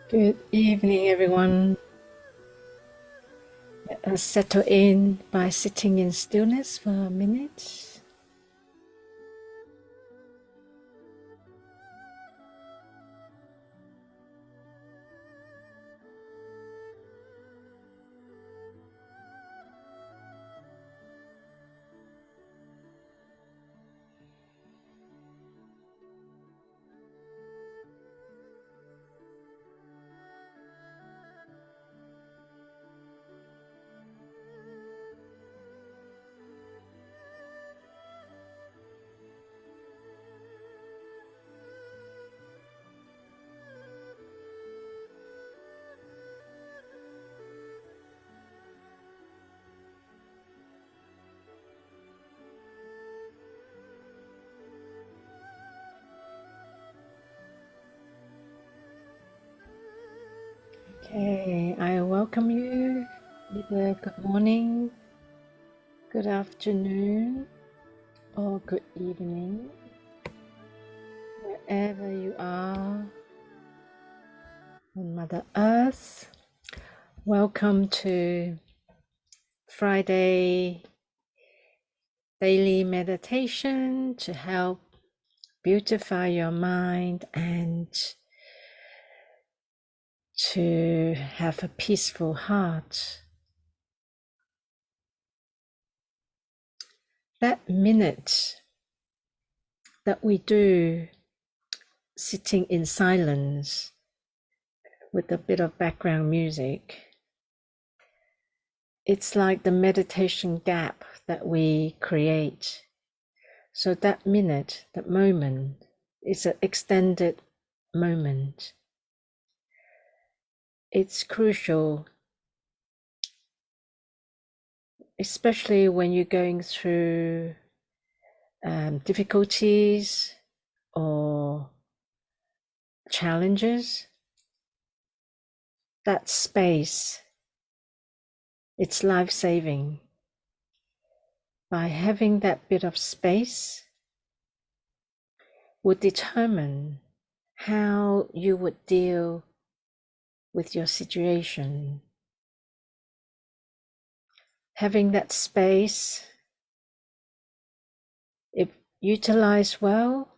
Good evening, everyone. Let us settle in by sitting in stillness for a minute. Okay, I welcome you. Either good morning, good afternoon, or good evening, wherever you are on Mother Earth. Welcome to Friday daily meditation to help beautify your mind and to have a peaceful heart. That minute that we do sitting in silence with a bit of background music, it's like the meditation gap that we create. So that minute, that moment, is an extended moment. It's crucial, especially when you're going through difficulties or challenges. That space, it's life-saving. By having that bit of space would determine how you would deal with your situation. Having that space, if utilized well,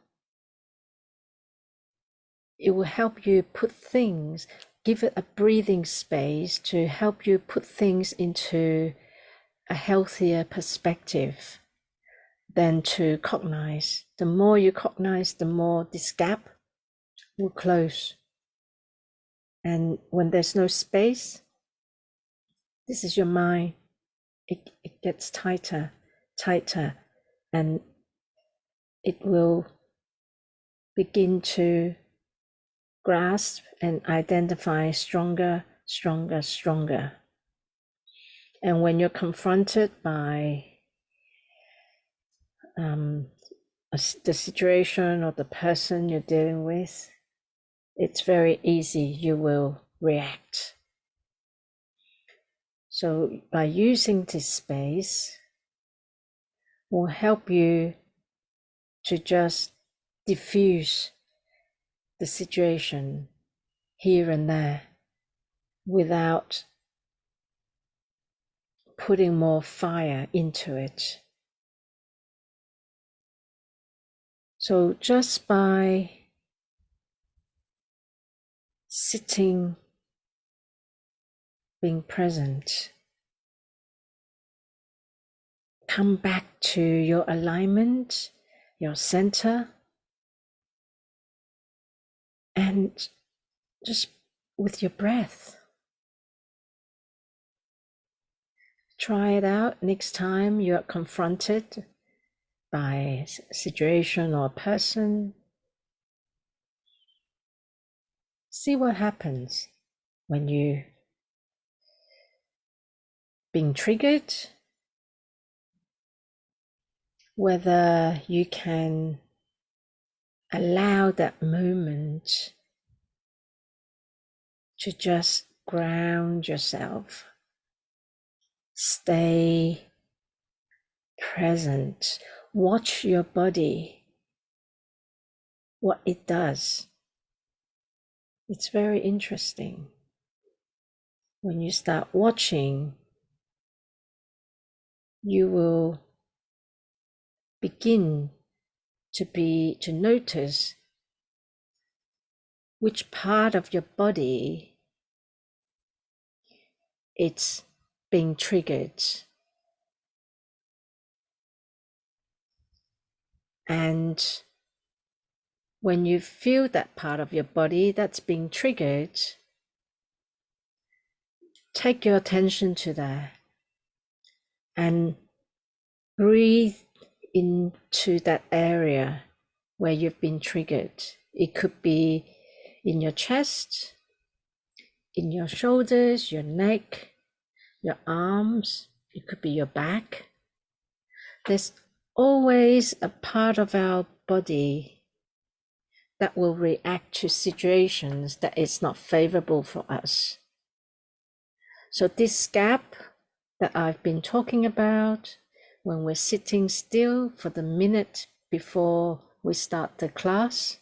it will help you put things, give it a breathing space to help you put things into a healthier perspective than to cognize. The more you cognize, the more this gap will close. And when there's no space, this is your mind, it gets tighter, and it will begin to grasp and identify stronger. And when you're confronted by the situation or the person you're dealing with, it's very easy, you will react. So by using this space will help you to just diffuse the situation here and there without putting more fire into it. So just by sitting, being present, come back to your alignment, your center, and just with your breath. Try it out next time you are confronted by a situation or a person. See what happens when you being triggered, whether you can allow that moment to just ground yourself, stay present, watch your body, what it does. It's very interesting. When you start watching, you will begin to notice which part of your body it's being triggered. And when you feel that part of your body that's being triggered, take your attention to that and breathe into that area where you've been triggered. It could be in your chest, in your shoulders, your neck, your arms, it could be your back. There's always a part of our body that will react to situations that is not favorable for us. So this gap that I've been talking about, when we're sitting still for the minute before we start the class,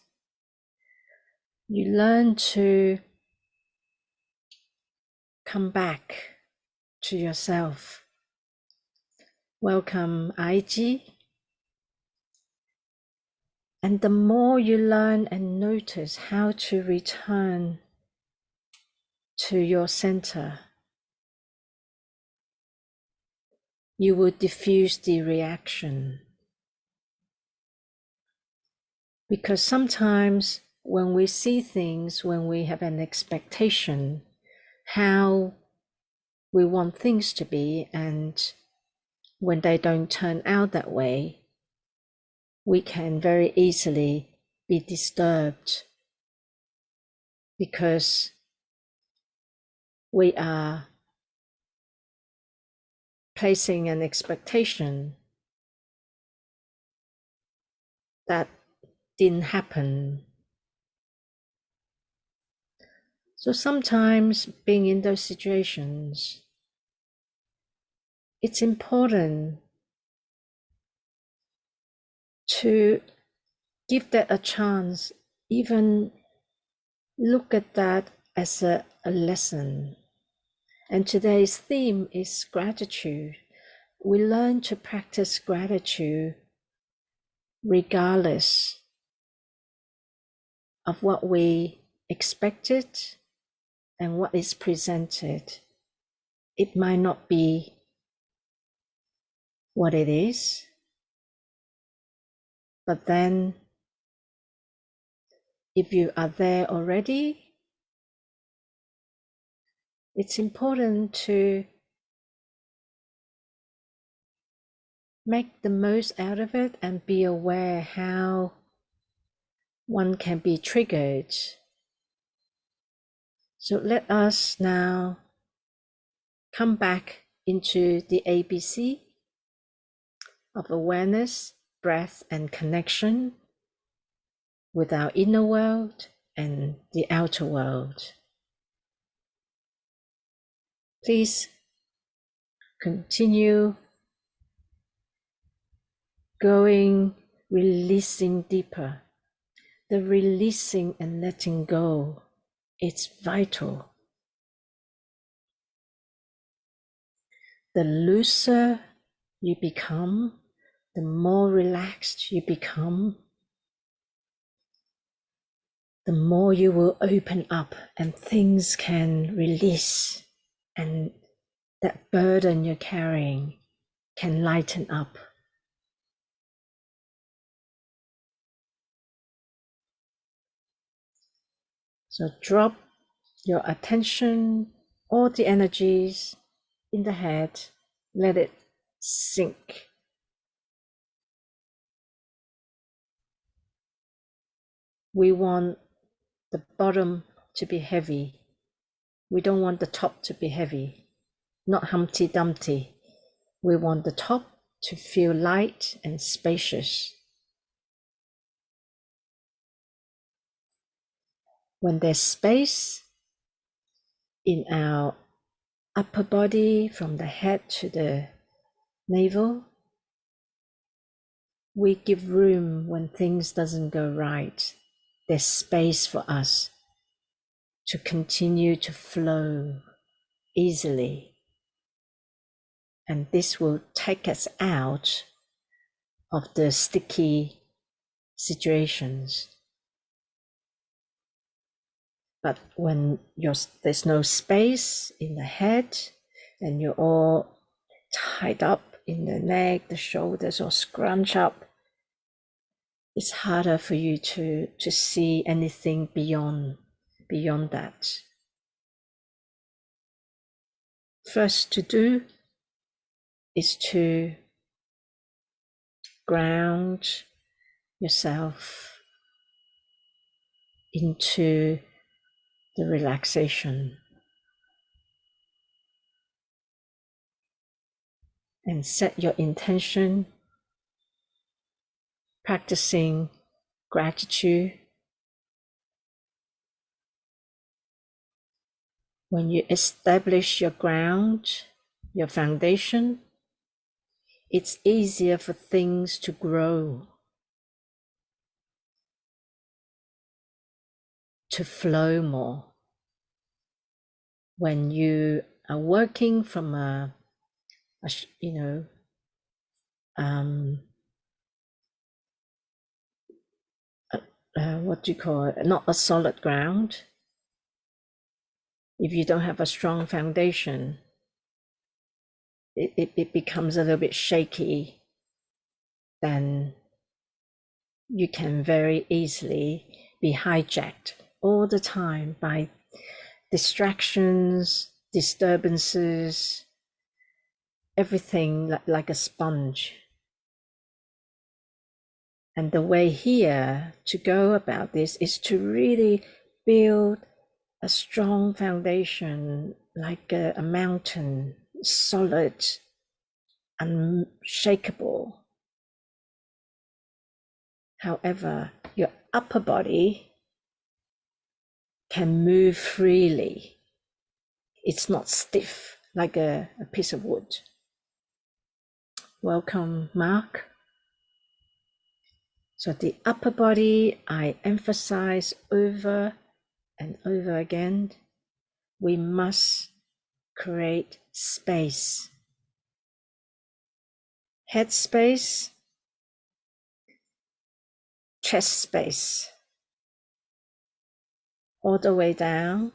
you learn to come back to yourself. Welcome, IG. And the more you learn and notice how to return to your center, you will diffuse the reaction. Because sometimes when we see things, when we have an expectation, how we want things to be, and when they don't turn out that way, we can very easily be disturbed because we are placing an expectation that didn't happen. So sometimes being in those situations, it's important to give that a chance, even look at that as a lesson. And today's theme is gratitude. We learn to practice gratitude regardless of what we expected and what is presented. It might not be what it is, but then if you are there already, it's important to make the most out of it and be aware how one can be triggered. So let us now come back into the ABC of awareness, breath, and connection with our inner world and the outer world. Please continue going, releasing deeper. The releasing and letting go, it's vital. The looser you become, the more relaxed you become, the more you will open up and things can release, and that burden you're carrying can lighten up. So drop your attention, all the energies in the head, let it sink. We want the bottom to be heavy. We don't want the top to be heavy, not Humpty Dumpty. We want the top to feel light and spacious. When there's space in our upper body from the head to the navel, we give room when things doesn't go right. There's space for us. to continue to flow easily. And this will take us out of the sticky situations. But when there's no space in the head and you're all tied up in the neck, the shoulders, or scrunch up, it's harder for you to see anything beyond that. First to do is to ground yourself into the relaxation and set your intention, practicing gratitude. When you establish your ground, your foundation, it's easier for things to grow, to flow more. When you are working from what do you call it? Not a solid ground. If you don't have a strong foundation, it becomes a little bit shaky. Then you can very easily be hijacked all the time by distractions, disturbances, everything like a sponge. And the way here to go about this is to really build a strong foundation, like a mountain, solid, unshakable. However, your upper body can move freely. It's not stiff like a piece of wood. Welcome, Mark. So the upper body, I emphasize over and over again, we must create space. Head space, chest space, all the way down.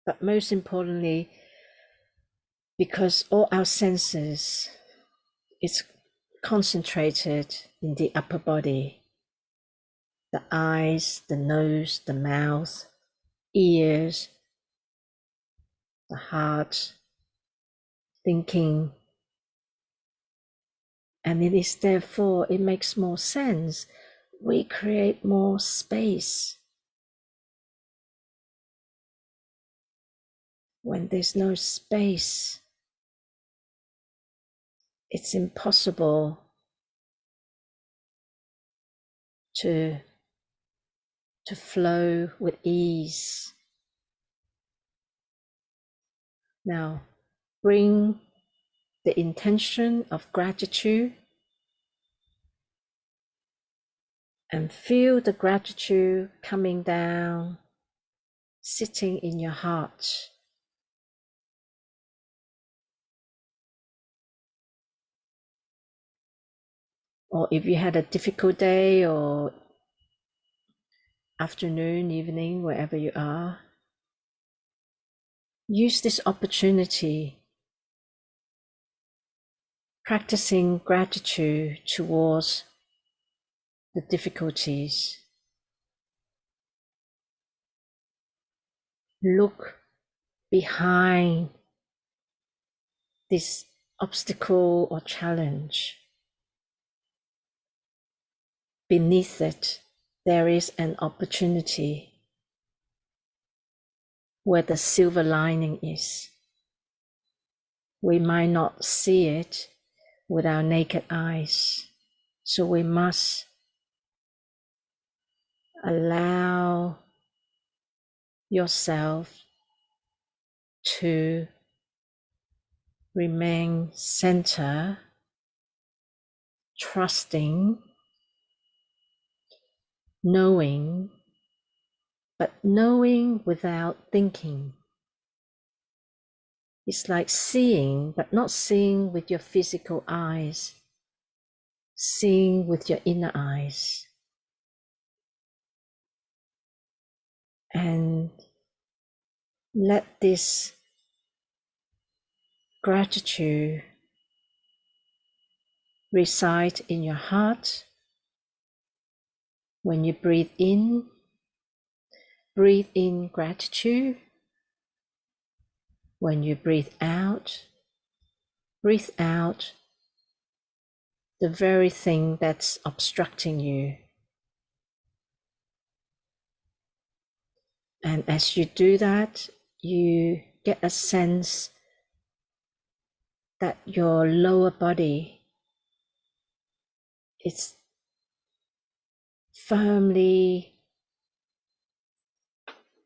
But most importantly, because all our senses is concentrated in the upper body, the eyes, the nose, the mouth, ears, the heart, thinking. And it is therefore, it makes more sense. We create more space. When there's no space, it's impossible to flow with ease. Now, bring the intention of gratitude and feel the gratitude coming down, sitting in your heart. Or if you had a difficult day or afternoon, evening, wherever you are, use this opportunity practicing gratitude towards the difficulties. Look behind this obstacle or challenge. Beneath it, there is an opportunity where the silver lining is. We might not see it with our naked eyes, so we must allow yourself to remain centered, trusting, knowing but knowing without thinking. It's like seeing, but not seeing with your physical eyes, seeing with your inner eyes. And let this gratitude reside in your heart. When you breathe in gratitude. When you breathe out the very thing that's obstructing you. And as you do that, you get a sense that your lower body is firmly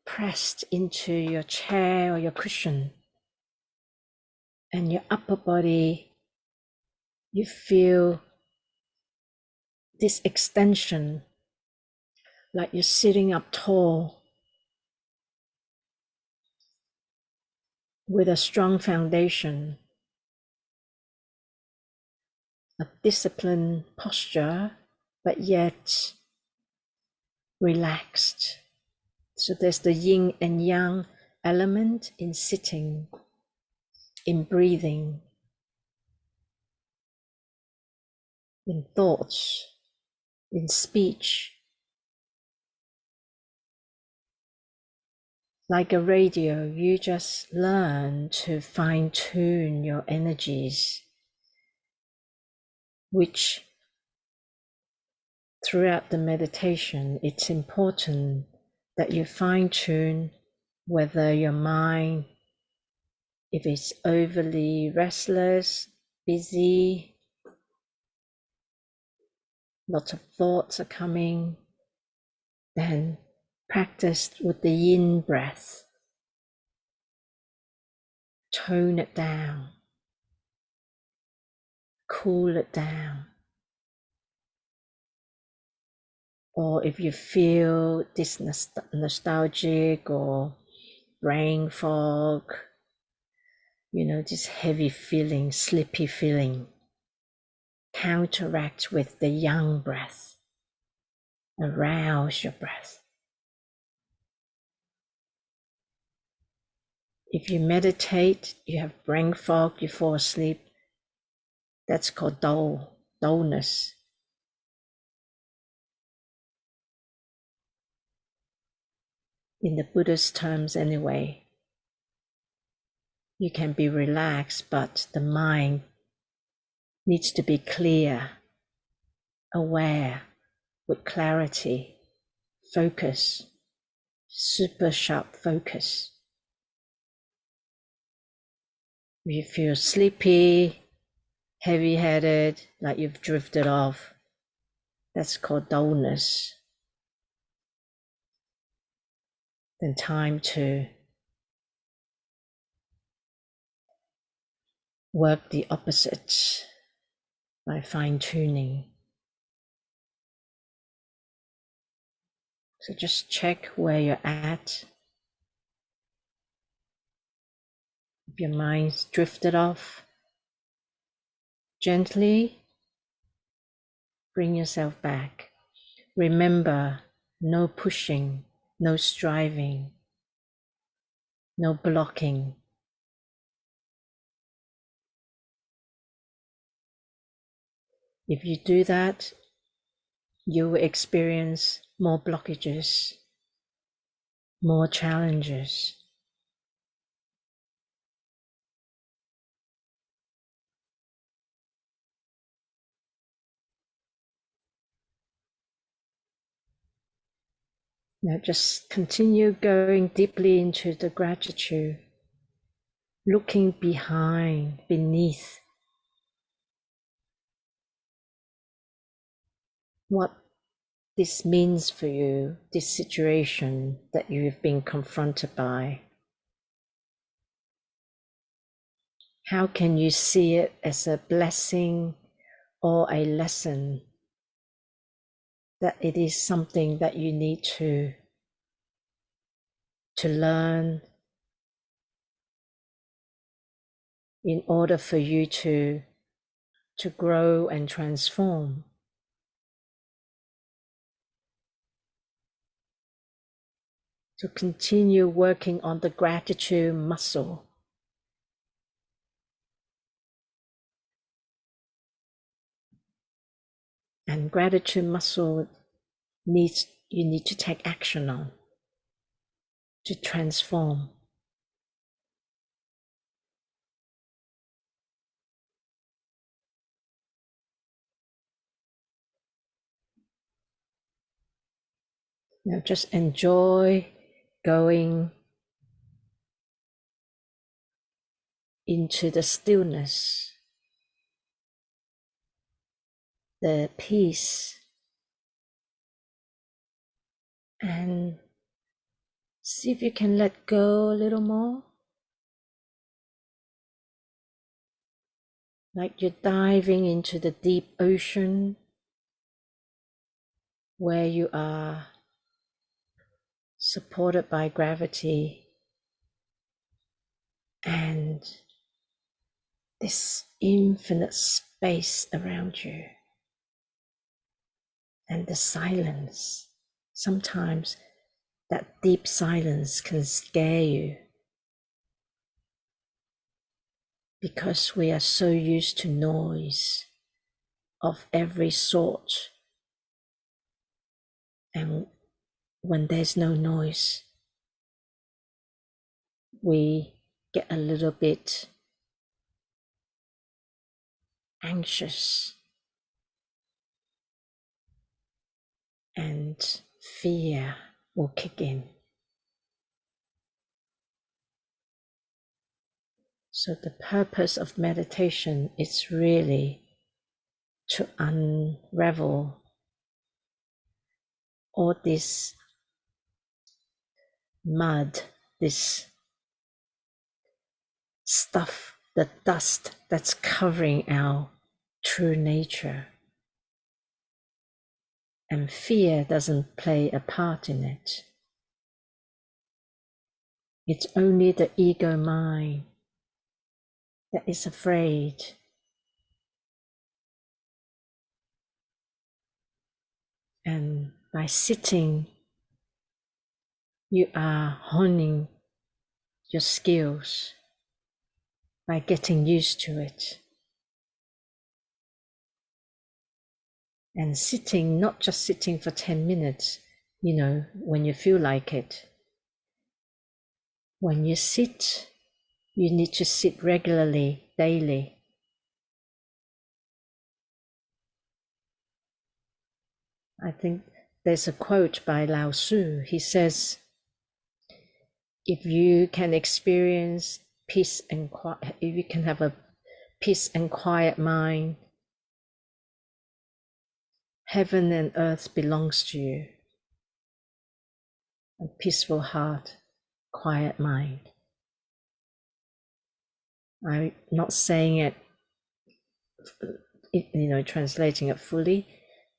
pressed into your chair or your cushion, and your upper body, you feel this extension, like you're sitting up tall with a strong foundation, a disciplined posture, but yet relaxed. So there's the yin and yang element in sitting, in breathing, in thoughts, in speech. Like a radio, you just learn to fine-tune your energies, which throughout the meditation, it's important that you fine-tune whether your mind, if it's overly restless, busy, lots of thoughts are coming, then practice with the yin breath. Tone it down, cool it down. Or if you feel this nostalgic or brain fog, this heavy feeling, sleepy feeling, counteract with the yang breath. Arouse your breath. If you meditate, you have brain fog, you fall asleep, that's called dullness. In the Buddhist terms anyway, you can be relaxed, but the mind needs to be clear, aware, with clarity, focus, super sharp focus. If you feel sleepy, heavy-headed, like you've drifted off, that's called dullness. Then time to work the opposites by fine-tuning. So just check where you're at. If your mind's drifted off, gently bring yourself back. Remember, no pushing, no striving, no blocking. If you do that, you will experience more blockages, more challenges. Now just continue going deeply into the gratitude, looking beneath what this means for you, this situation that you've been confronted by. How can you see it as a blessing or a lesson? That it is something that you need to to learn in order for you to grow and transform. To continue working on the gratitude muscle. And gratitude muscle you need to take action on to transform. Now just enjoy going into the stillness, the peace, and see if you can let go a little more. Like you're diving into the deep ocean where you are supported by gravity and this infinite space around you and the silence. Sometimes that deep silence can scare you because we are so used to noise of every sort. And when there's no noise, we get a little bit anxious and fear will kick in. So the purpose of meditation is really to unravel all this mud, this stuff, the dust that's covering our true nature. And fear doesn't play a part in it. It's only the ego mind that is afraid. And by sitting, you are honing your skills by getting used to it. And sitting, not just sitting for 10 minutes, when you feel like it. When you sit, you need to sit regularly, daily. I think there's a quote by Lao Tzu. He says, if you can experience peace and quiet, if you can have a peace and quiet mind, heaven and earth belongs to you. A peaceful heart, quiet mind. I'm not saying it, translating it fully,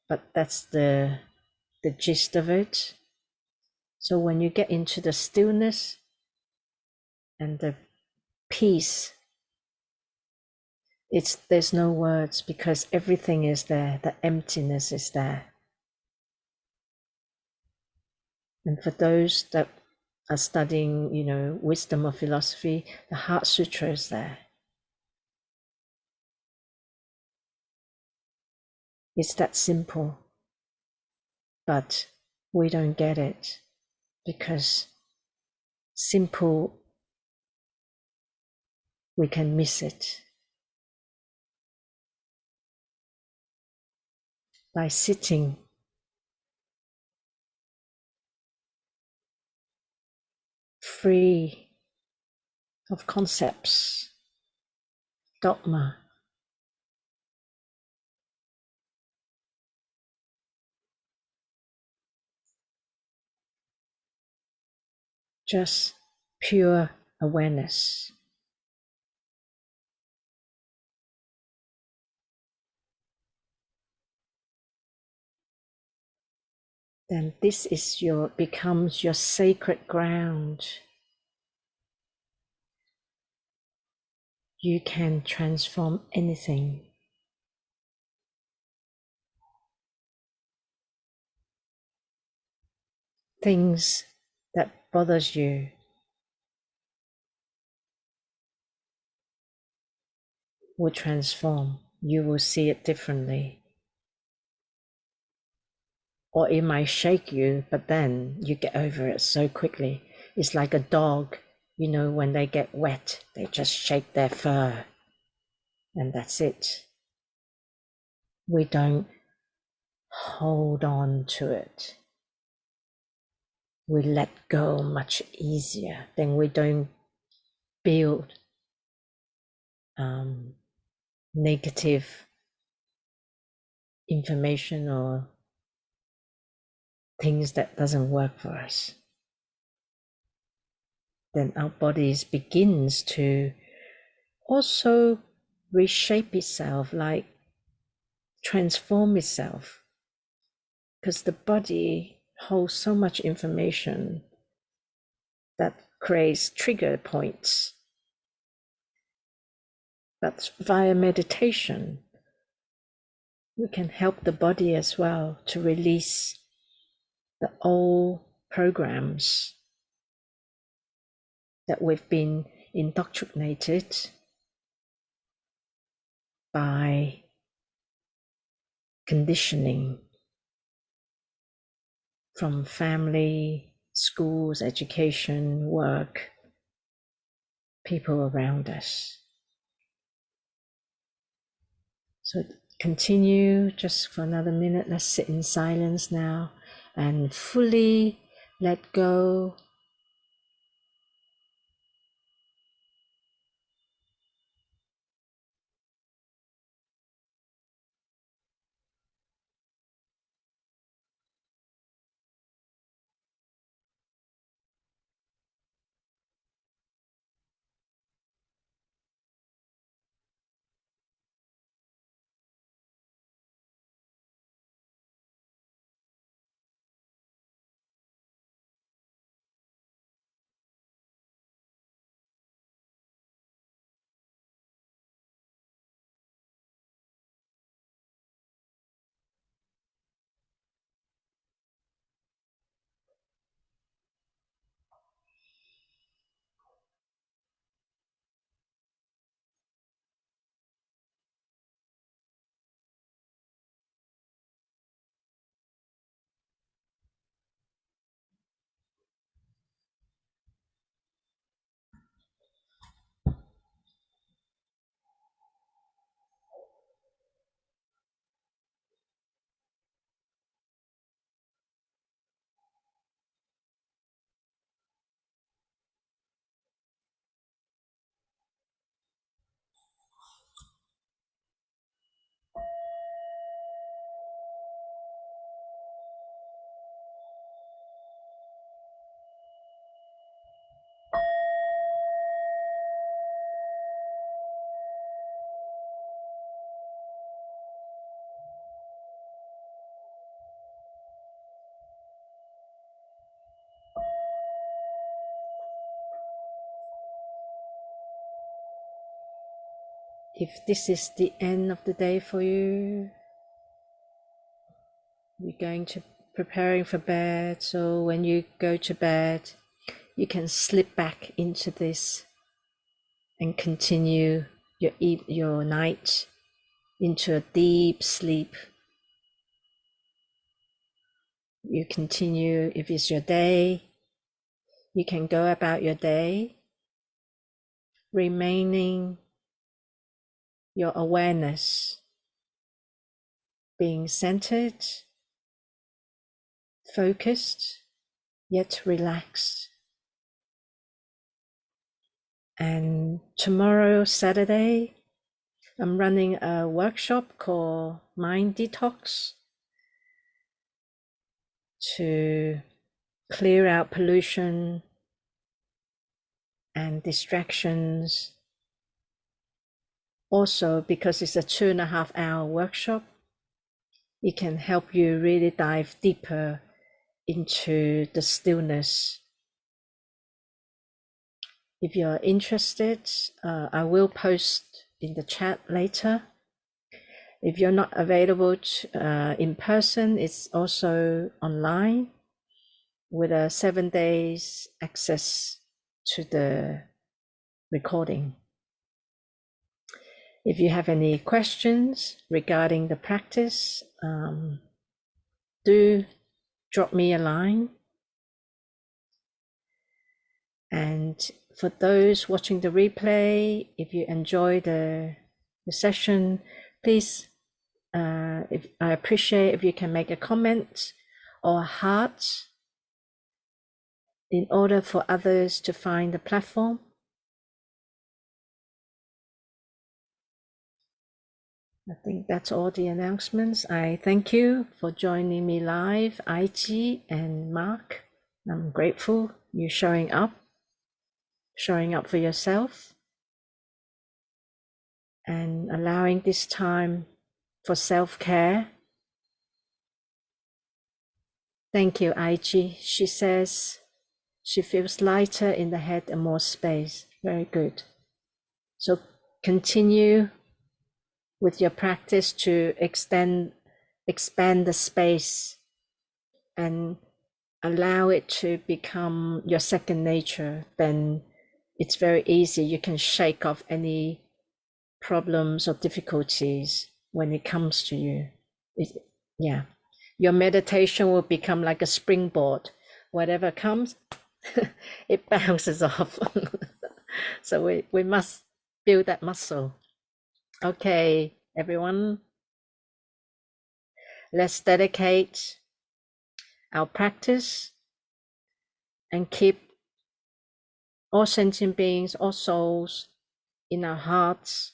but that's the gist of it. So when you get into the stillness and the peace, there's no words because everything is there, the emptiness is there. And for those that are studying, wisdom or philosophy, the Heart Sutra is there. It's that simple, but we don't get it because simple, we can miss it. By sitting, free of concepts, dogma, just pure awareness. then this is becomes your sacred ground. You can transform anything. Things that bothers you will transform. You will see it differently. Or it might shake you, but then you get over it so quickly. It's like a dog, you know, when they get wet, they just shake their fur, and that's it. We don't hold on to it. We let go much easier. Then we don't build negative information or things that doesn't work for us. Then our bodies begins to also reshape itself, like transform itself, because the body holds so much information that creates trigger points. But via meditation, we can help the body as well to release the old programs that we've been indoctrinated by conditioning from family, schools, education, work, people around us. So continue just for another minute. Let's sit in silence now and fully let go. If this is the end of the day for you, you're going to preparing for bed. So when you go to bed, you can slip back into this and continue your night into a deep sleep. You continue, if it's your day, you can go about your day, remaining your awareness being centered, focused, yet relaxed. And tomorrow, Saturday, I'm running a workshop called Mind Detox to clear out pollution and distractions. Also, because it's a 2.5 hour workshop, it can help you really dive deeper into the stillness. If you're interested, I will post in the chat later. If you're not available in person, it's also online with a 7 days access to the recording. If you have any questions regarding the practice, do drop me a line. And for those watching the replay, if you enjoy the session, please, if I appreciate if you can make a comment or a heart in order for others to find the platform. I think that's all the announcements. I thank you for joining me live, IG and Mark. I'm grateful you're showing up for yourself and allowing this time for self-care. Thank you, IG. She says she feels lighter in the head and more space. Very good. So continue with your practice to expand the space and allow it to become your second nature. Then it's very easy. You can shake off any problems or difficulties when it comes to you. Yeah, your meditation will become like a springboard. Whatever comes, it bounces off. So we must build that muscle. Okay, everyone, let's dedicate our practice and keep all sentient beings, all souls in our hearts,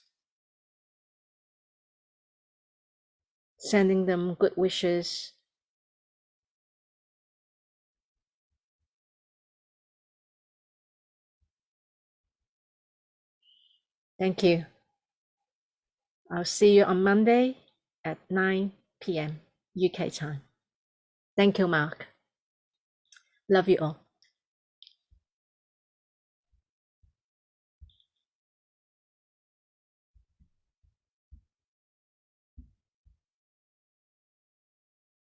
sending them good wishes. Thank you. I'll see you on Monday at 9 p.m. UK time. Thank you, Mark. Love you all.